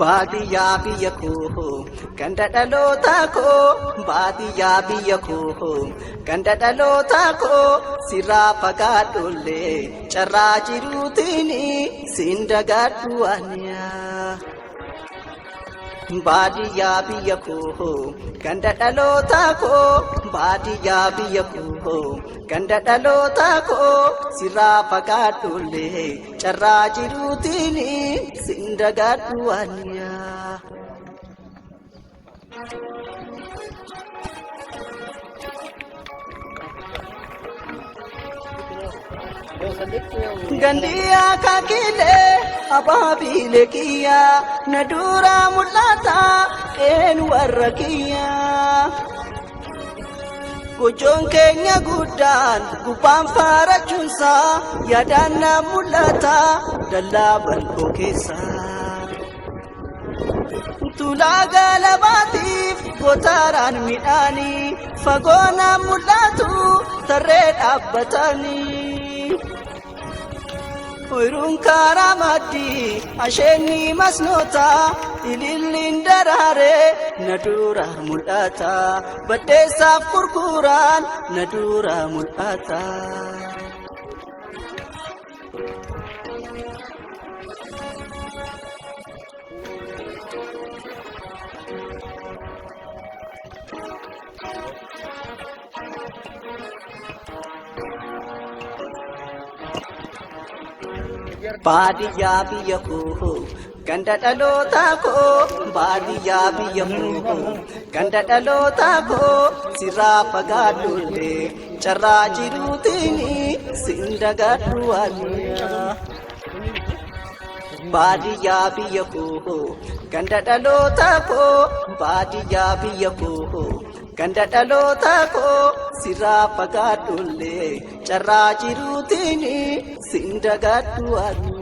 Baadiyyaa biyya koo ganda dhalootaa koo baadiyyaa biyya koo ganda dhalootaa koo sirraa fagaadhollee carraa jiruutiin siin dagaadhu aniyaa. Baadiyyaa biyya koo ganda dhalootaa koo baadiyyaa biyya koo ganda dhalootaa koo sirraa fagaadhollee carraa jiruutiin siin dagaadhu aniyaa. Gandiya kakile ababile kiya nadura mulata en warrakiya Kujon kenya gudan gubaan farachunsa yadana mulata dalaban kokesa Tulaga labatif gotaran midani fagona mulatu tarred abbatani Oirun karamati asheni masnota ilillin darare nadura mulata badesa kurkuran nadura mulata Baadiyyaa biyya koo ganda dhalootaa koo baadiyyaa biyya koo ganda dhalootaa koo sirraa fagaadhollee carraa jiruutiin siin dagaadhu aniyaa. Baadiyyaa biyya koo ganda dhalootaa koo baadiyyaa biyya koo ganda dhalootaa koo sirraa fagaadhollee carraa jiruutiin siin dagaadhu aniyaa.